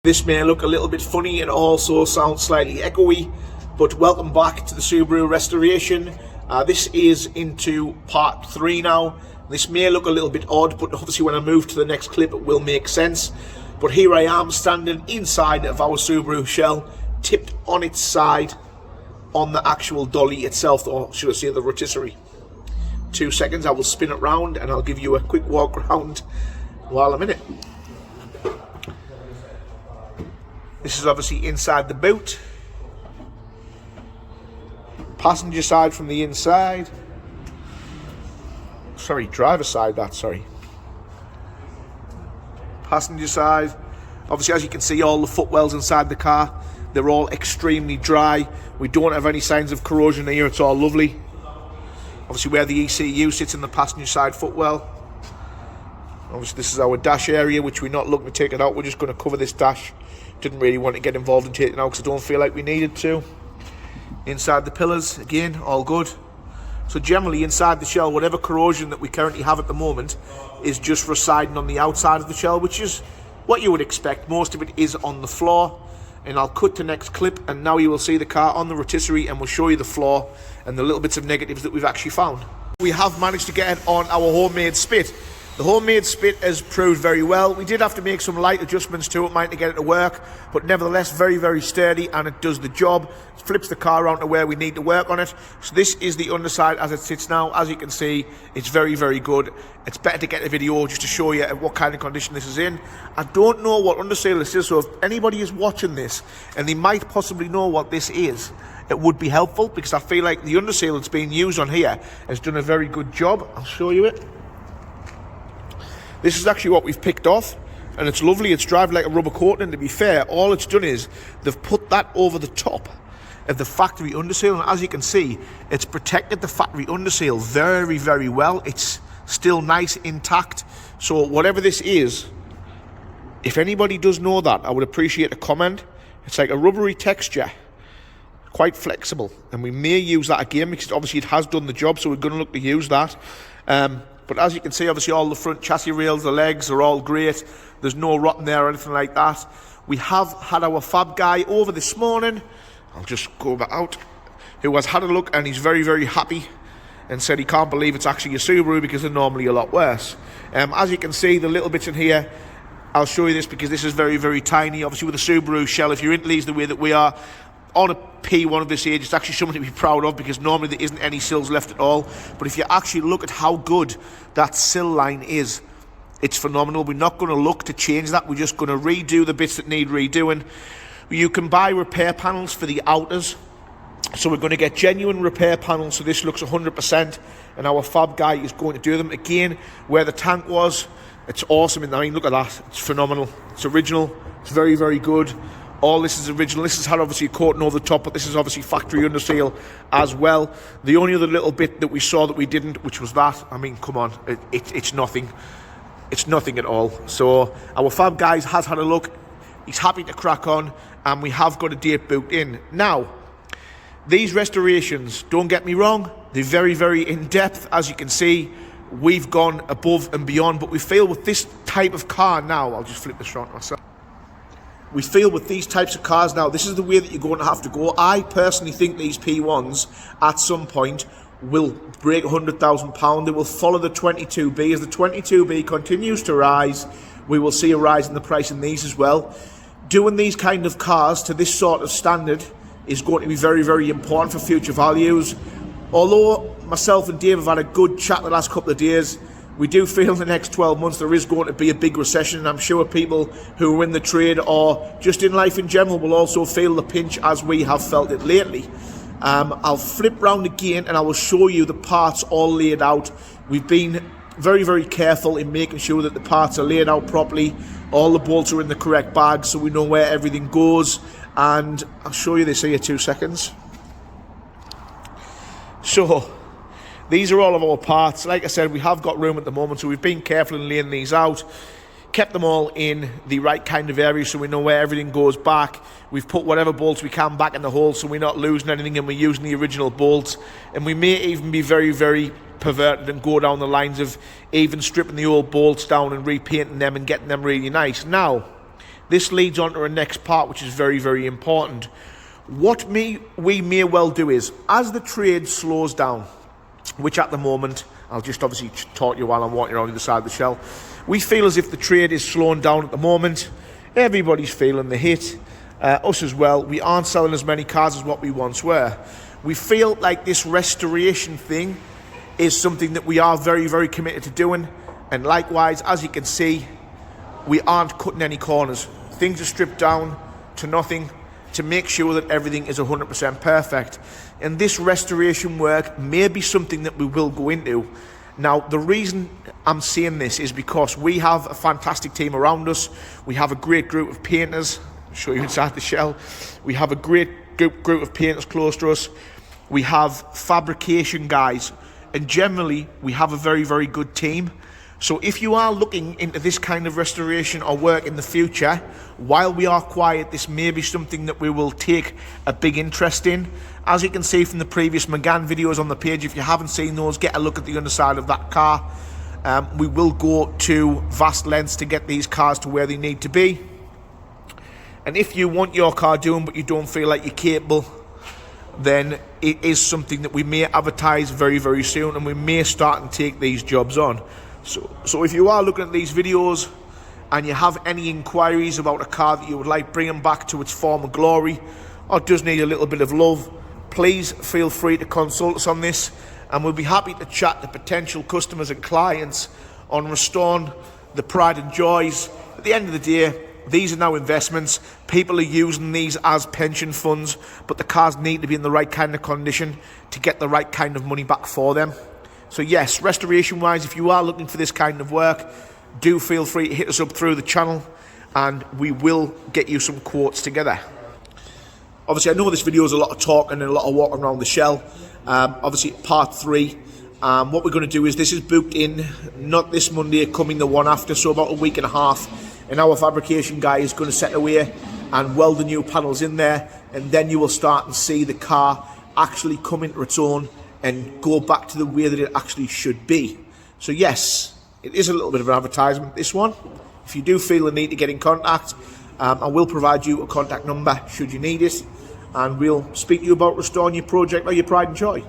This may look a little bit funny and also sound slightly echoey, but welcome back to the Subaru restoration. This is into part 3 now. This may look a little bit odd, but obviously when I move to the next clip it will make sense. But here I am standing inside of our Subaru shell, tipped on its side on the actual dolly itself, or should I say the rotisserie. 2 seconds, I will spin it round and I'll give you a quick walk around while I'm in it. This is obviously inside the boot. Passenger side from the inside. Sorry, driver side, Passenger side. Obviously, as you can see, all the footwells inside the car, they're all extremely dry. We don't have any signs of corrosion here, it's all lovely. Obviously where the ECU sits in the passenger side footwell. Obviously this is our dash area, which we're not looking to take it out. We're just going to cover this dash. Didn't really want to get involved in taking it out because I don't feel like we needed to. Inside the pillars, again, all good. So generally inside the shell, whatever corrosion that we currently have at the moment is just residing on the outside of the shell, which is what you would expect. Most of it is on the floor. And I'll cut to next clip, and now you will see the car on the rotisserie, and we'll show you the floor and the little bits of negatives that we've actually found. We have managed to get it on our homemade spit. The homemade spit has proved very well. We did have to make some light adjustments to it, mate, to get it to work, but nevertheless very, very sturdy, and it does the job. It flips the car around to where we need to work on it. So this is the underside as it sits now. As you can see, it's very, very good. It's better to get a video just to show you what kind of condition this is in. I don't know what undersale this is, so if anybody is watching this and they might possibly know what this is, it would be helpful, because I feel like the undersale that's being used on here has done a very good job. I'll show you it. This is actually what we've picked off, and it's lovely. It's driving like a rubber coating, and to be fair, all it's done is they've put that over the top of the factory undersale, and as you can see, it's protected the factory undersale very, very well. It's still nice, intact. So whatever this is, if anybody does know that, I would appreciate a comment. It's like a rubbery texture, quite flexible, and we may use that again because obviously it has done the job, so we're going to look to use that. But as you can see, obviously all the front chassis rails, the legs are all great. There's no rot in there or anything like that. We have had our fab guy over this morning. I'll just go back out. Who has had a look, and he's very, very happy and said he can't believe it's actually a Subaru because they're normally a lot worse. As you can see, the little bits in here, I'll show you this because this is very, very tiny. Obviously with a Subaru shell, if you're into these the way that we are, on a P1 of this age, it's actually something to be proud of, because normally there isn't any sills left at all. But if you actually look at how good that sill line is, it's phenomenal. We're not going to look to change that. We're just going to redo the bits that need redoing. You can buy repair panels for the outers. So we're going to get genuine repair panels, so this looks 100%, and our fab guy is going to do them. Again, where the tank was, it's awesome. I mean, look at that. It's phenomenal. It's original. It's very, very good. All this is original. This has had obviously a coating over the top, but this is obviously factory undersale as well. The only other little bit that we saw that we didn't, which was that. I mean, come on, it's nothing. It's nothing at all. So our fab guys has had a look. He's happy to crack on, and we have got a date booked in. Now, these restorations, don't get me wrong, they're very, very in-depth. As you can see, we've gone above and beyond, but we feel with this type of car now, I'll just flip this around myself. We feel with these types of cars now, this is the way that you're going to have to go. I personally think these P1s at some point will break £100,000. They will follow the 22B. As the 22B continues to rise, we will see a rise in the price in these as well. Doing these kind of cars to this sort of standard is going to be very, very important for future values. Although myself and Dave have had a good chat the last couple of days, we do feel in the next 12 months there is going to be a big recession, and I'm sure people who are in the trade or just in life in general will also feel the pinch as we have felt it lately. I'll flip round again and I will show you the parts all laid out. We've been very, very careful in making sure that the parts are laid out properly. All the bolts are in the correct bag so we know where everything goes. And I'll show you this here, 2 seconds. So these are all of our parts. Like I said, we have got room at the moment, so we've been careful in laying these out. Kept them all in the right kind of area so we know where everything goes back. We've put whatever bolts we can back in the hole so we're not losing anything, and we're using the original bolts. And we may even be very, very perverted and go down the lines of even stripping the old bolts down and repainting them and getting them really nice. Now, this leads on to our next part, which is very, very important. What we may well do is, as the trade slows down, which at the moment, I'll just obviously talk to you while I'm walking around the side of the shell, we feel as if the trade is slowing down at the moment. Everybody's feeling the hit, us as well. We aren't selling as many cars as what we once were. We feel like this restoration thing is something that we are very, very committed to doing. And likewise, as you can see, we aren't cutting any corners. Things are stripped down to nothing to make sure that everything is 100% perfect. And this restoration work may be something that we will go into. Now, the reason I'm saying this is because we have a fantastic team around us. We have a great group of painters. I'll show you inside the shell. We have a great group of painters close to us. We have fabrication guys. And generally, we have a very, very good team. So if you are looking into this kind of restoration or work in the future, while we are quiet, this may be something that we will take a big interest in. As you can see from the previous McGann videos on the page, if you haven't seen those, get a look at the underside of that car. We will go to vast lengths to get these cars to where they need to be. And if you want your car doing but you don't feel like you're capable, then it is something that we may advertise very, very soon, and we may start and take these jobs on. So if you are looking at these videos and you have any inquiries about a car that you would like bringing back to its former glory, or does need a little bit of love, please feel free to consult us on this, and we'll be happy to chat to potential customers and clients on restoring the pride and joys. At the end of the day, these are now investments. People are using these as pension funds, but the cars need to be in the right kind of condition to get the right kind of money back for them. So yes, restoration wise, if you are looking for this kind of work, do feel free to hit us up through the channel and we will get you some quotes together. Obviously, I know this video is a lot of talking and a lot of walking around the shell. Obviously, part 3. What we're going to do is, this is booked in, not this Monday, coming the one after, so about a week and a half. And our fabrication guy is going to set away and weld the new panels in there. And then you will start and see the car actually come into its own and go back to the way that it actually should be. So yes, it is a little bit of an advertisement, this one. If you do feel the need to get in contact, I will provide you a contact number should you need it, and we'll speak to you about restoring your project or your pride and joy.